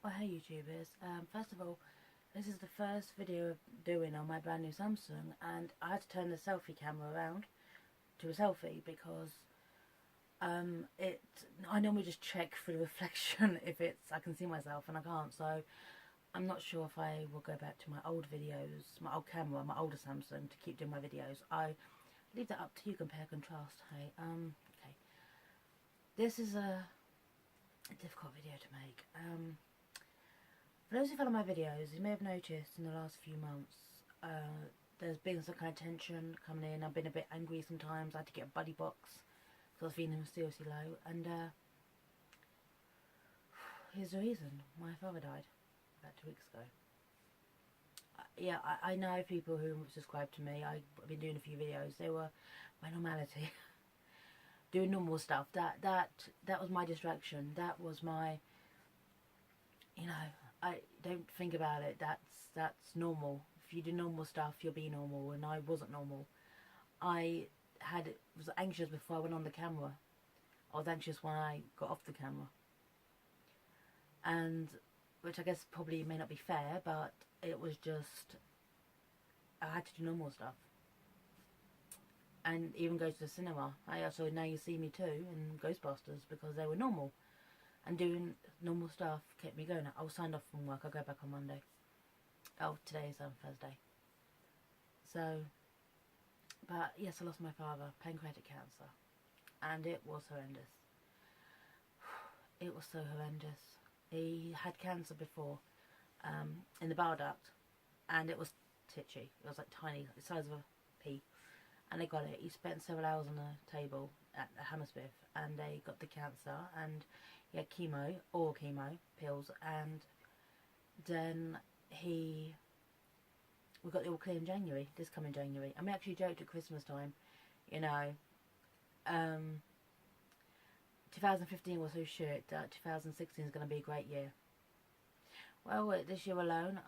Oh hey YouTubers, first of all, this is the first video of doing on my brand new Samsung, and I had to turn the selfie camera around to a selfie because I normally just check for the reflection if I can see myself, and I can't, so I'm not sure if I will go back to my old videos, my old camera, my older Samsung to keep doing my videos. I leave that up to you, compare contrast. Hey, okay. This is a difficult video to make. For those who follow my videos, you may have noticed in the last few months there's been some kind of tension coming in. I've been a bit angry sometimes. I had to get a buddy box because I was feeling seriously low. And here's the reason. My father died about 2 weeks ago. Yeah, I know people who subscribe to me. I've been doing a few videos. They were my normality. Doing normal stuff. That was my distraction. That was my, I don't think about it. That's normal. If you do normal stuff, you'll be normal. And I wasn't normal. I was anxious before I went on the camera. I was anxious when I got off the camera. And which I guess probably may not be fair, but it was just I had to do normal stuff. And even go to the cinema. I also Now You See Me Too and Ghostbusters because they were normal. And doing normal stuff kept me going. I was signed off from work. I'll go back on Monday. Oh, today is Thursday. So, but yes, I lost my father, pancreatic cancer. And it was horrendous. It was so horrendous. He had cancer before, in the bile duct. And it was titchy. It was like tiny, the size of a pea. And they got it. He spent several hours on a table at Hammersmith. And they got the cancer. And he had oral chemo pills, and then we got the all clear in January, this coming January. And we actually joked at Christmas time, 2015 was so shit that 2016 is going to be a great year. Well, this year alone,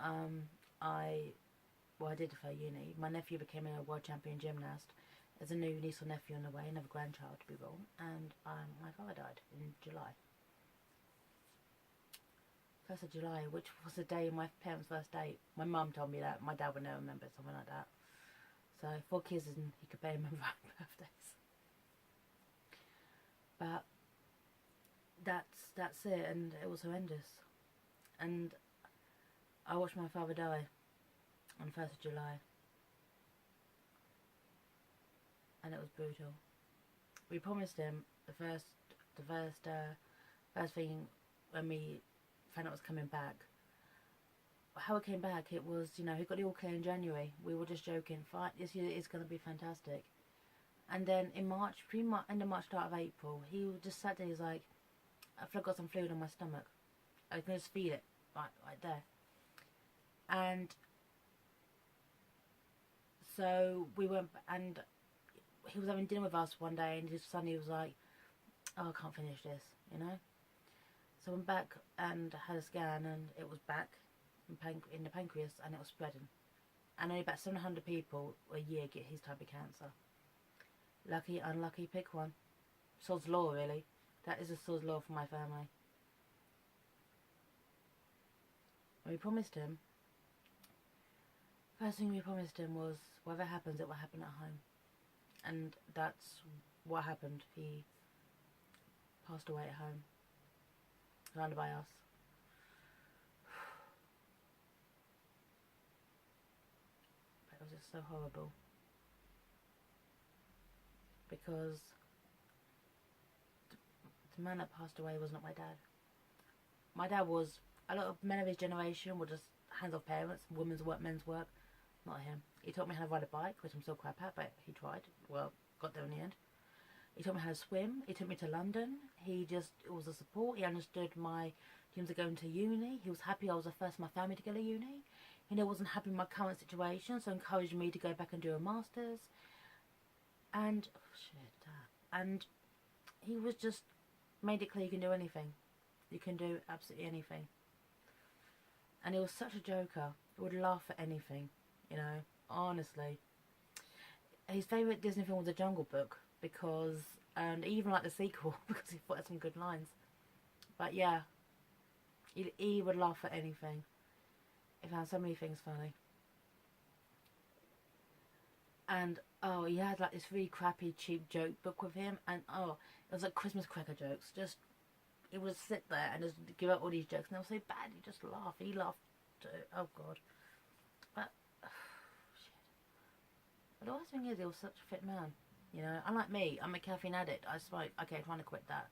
I did for uni. My nephew became a world champion gymnast. There's a new niece or nephew on the way, another grandchild to be born, and my father died in July. 1st of July, which was the day of my parents' first date. My mum told me that. My dad would never remember something like that. So 4 kids and he could barely remember our birthdays. But that's it, and it was horrendous. And I watched my father die on 1st of July. And it was brutal. We promised him the first thing when we found out it was coming back. How it came back, it was, he got the all clear in January. We were just joking, fine, this year is going to be fantastic. And then in March, end of March, start of April, he just sat there, he's like, I feel like I got some fluid on my stomach. I can just feel it, right there. And so we went, and he was having dinner with us one day, and just suddenly he was like, oh, I can't finish this, So I went back and had a scan, and it was back in the pancreas, and it was spreading. And only about 700 people a year get his type of cancer. Lucky, unlucky, pick one. Sod's law, really. That is a sod's law for my family. And we promised him, first thing we promised him was, whatever happens, it will happen at home. And that's what happened. He passed away at home, surrounded by us. But it was just so horrible. Because the man that passed away was not my dad. My dad was, a lot of men of his generation were just hands-off parents, women's work, men's work. Not him. He taught me how to ride a bike, which I'm still crap at, but he tried. Well, got there in the end. He taught me how to swim. He took me to London. It was a support. He understood my dreams of going to uni. He was happy I was the first in my family to go to uni. He wasn't happy with my current situation, so encouraged me to go back and do a master's. And, and he was just made it clear you can do anything. You can do absolutely anything. And he was such a joker. He would laugh at anything, honestly. His favourite Disney film was The Jungle Book, and he even liked the sequel because he thought it had some good lines. But yeah, He would laugh at anything. He found so many things funny. And oh, he had like this really crappy, cheap joke book with him, and oh, it was like Christmas cracker jokes. Just he would sit there and just give out all these jokes, and they were so bad. He just laughed. He laughed too. Oh god. But shit. But the worst thing is, he was such a fit man. You know, unlike me, I'm a caffeine addict. I smoke. Okay, trying to quit that.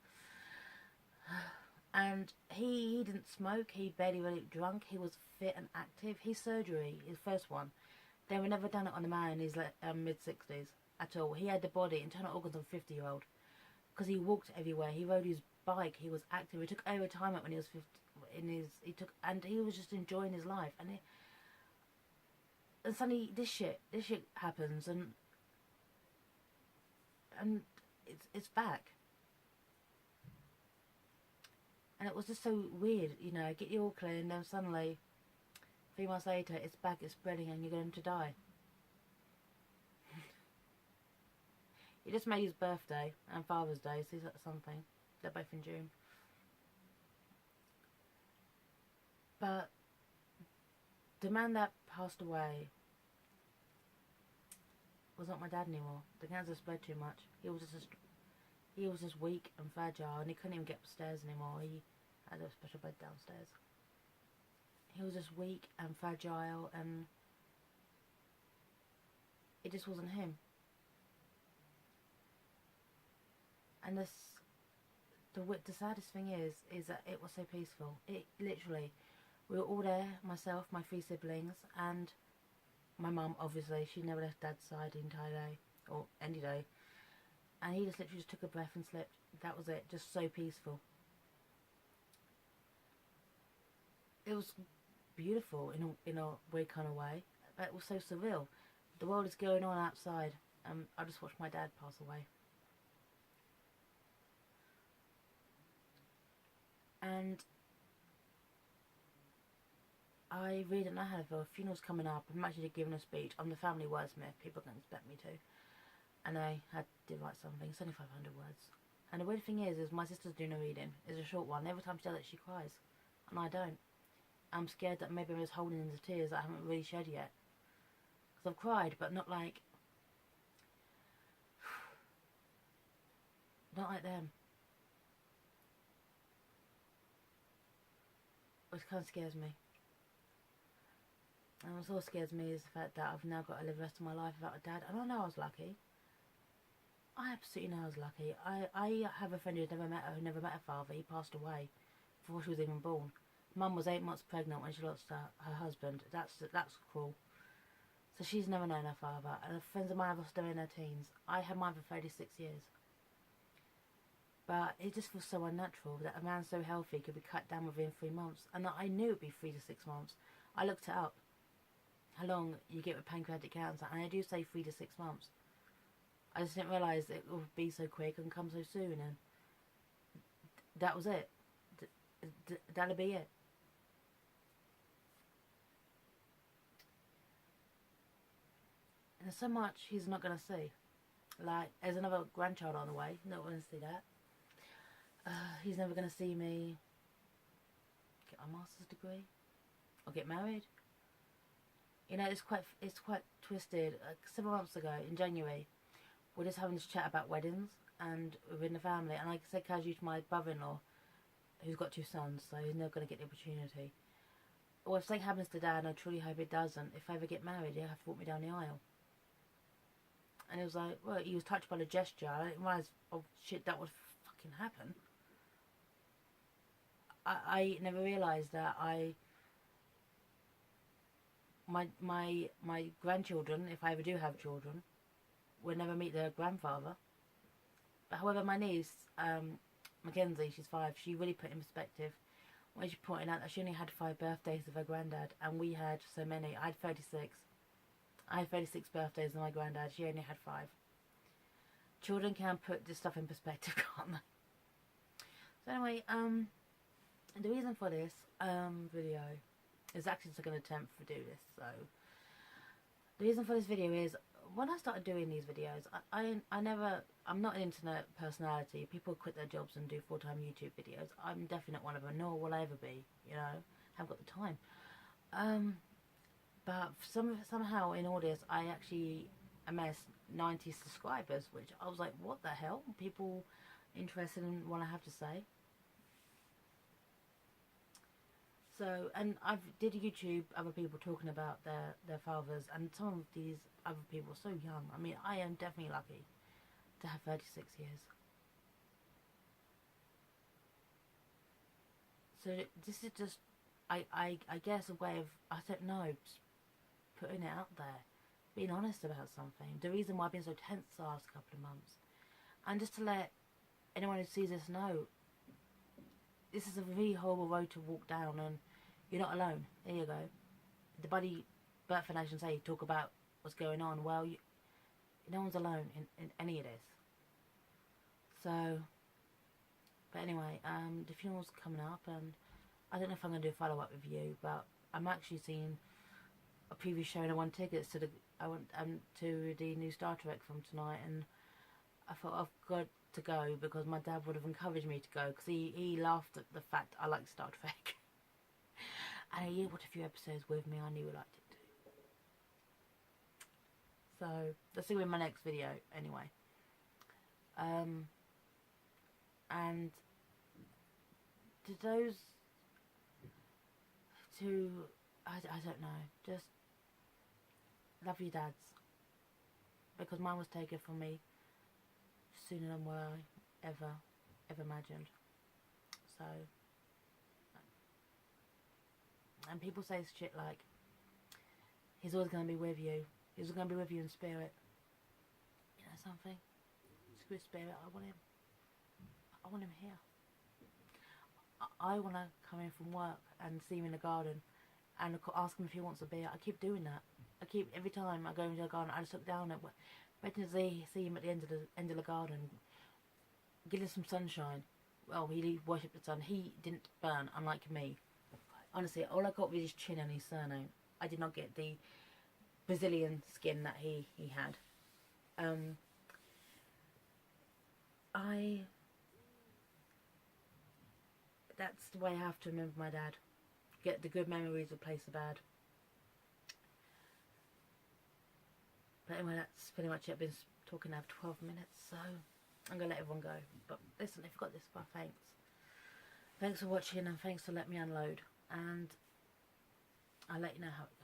And he didn't smoke. He barely really drunk. He was fit and active. His surgery, his first one, they were never done it on a man in his mid-60s at all. He had the body, internal organs of a 50-year-old. Because he walked everywhere. He rode his bike. He was active. He took a retirement when he was 50. And he was just enjoying his life. And suddenly this shit happens, and it's back. And it was just so weird, you know. Get you all clear, and then suddenly 3 months later, it's back, it's spreading, and you're going to die. He just made his birthday and Father's Day, so that's something. They're both in June. But the man that passed away was not my dad anymore. The cancer spread too much. He was just weak and fragile, and he couldn't even get upstairs anymore. He had a special bed downstairs. He was just weak and fragile, and it just wasn't him. And the saddest thing is that it was so peaceful. It literally, we were all there, myself, my 3 siblings, and my mum, obviously. She never left Dad's side the entire day, or any day. And he just literally just took a breath and slept. That was it, just so peaceful. It was beautiful in a weird kind of way, but it was so surreal. The world is going on outside. I just watched my dad pass away. And I really don't know how to feel. A funeral's coming up. I'm actually giving a speech. I'm the family wordsmith. People can expect me to. And I had to write something. It's only 500 words. And the weird thing is my sister's doing a reading. It's a short one. Every time she does it, she cries. And I don't. I'm scared that maybe I'm just holding in the tears that I haven't really shed yet. Because I've cried, but not like... not like them. Which kind of scares me. And what also scares me is the fact that I've now got to live the rest of my life without a dad. And I know I was lucky. I absolutely know I was lucky. I have a friend who never met a father. He passed away before she was even born. Mum was 8 months pregnant when she lost her husband. That's cruel. So she's never known her father. And friends of mine have lost her in their teens. I had mine for 36 years. But it just feels so unnatural that a man so healthy could be cut down within 3 months. And I knew it would be 3 to 6 months. I looked it up. How long you get with pancreatic cancer. And they do say 3 to 6 months. I just didn't realise it would be so quick and come so soon. And that was it. That'll be it. And there's so much he's not going to see. Like, there's another grandchild on the way. Not going to see that. He's never going to see me get my master's degree or get married. You know, it's quite twisted. Like 7 months ago in January, we're just having this chat about weddings and within the family, and I said casually to my brother-in-law, who's got 2 sons, so he's never going to get the opportunity. Well, if something happens to Dad, and I truly hope it doesn't, if I ever get married, he'll have to walk me down the aisle. And it was like, well, he was touched by the gesture. I didn't realise, oh shit, that would fucking happen. I never realised that my grandchildren, if I ever do have children, will never meet their grandfather. But however, my niece, Mackenzie, she's 5, she really put in perspective when she pointed out that she only had 5 birthdays of her granddad, and we had so many. I had 36. I had 36 birthdays of my granddad. She only had 5. Children can put this stuff in perspective, can't they? So anyway, the reason for this video is actually just an attempt to do this. So the reason for this video is when I started doing these videos, I'm not an internet personality. People quit their jobs and do full-time YouTube videos. I'm definitely not one of them, nor will I ever be, you know. Haven't got the time. But somehow in all this, I actually amassed 90 subscribers, which I was like, what the hell? People interested in what I have to say. So, and I've did YouTube, other people talking about their fathers, and some of these other people are so young. I mean, I am definitely lucky to have 36 years. So this is just, I guess, a way of, I don't know, just putting it out there, being honest about something. The reason why I've been so tense the last couple of months, and just to let anyone who sees this know, this is a really horrible road to walk down, and you're not alone. There you go. The Body Birth Foundation say talk about what's going on. Well, no one's alone in any of this. So, but anyway, the funeral's coming up, and I don't know if I'm going to do a follow-up review, but I'm actually seeing a preview showing. I won tickets to the new Star Trek from tonight, and I thought I've got to go because my dad would have encouraged me to go, because he laughed at the fact I like Star Trek. And he watched a few episodes with me. I knew he liked it too. So let's see you in my next video anyway. And to those two, I don't know, just love your dads, because mine was taken from me sooner than what I ever imagined. So, and people say shit like, he's always going to be with you, he's going to be with you in spirit. You know something? Screw spirit, I want him here. I want to come in from work and see him in the garden and ask him if he wants a beer. I keep doing that. Every time I go into the garden, I just look down at, waiting to see him at the end of the garden, give him some sunshine. Well, he worshipped the sun. He didn't burn, unlike me. Honestly, all I got was his chin and his surname. I did not get the Brazilian skin that he had. That's the way I have to remember my dad. Get the good memories, replace the bad. But anyway, that's pretty much it. I've been talking now for 12 minutes, so I'm going to let everyone go. But listen, if you've got this far, thanks. Thanks for watching, and thanks for letting me unload. And I'll let you know how it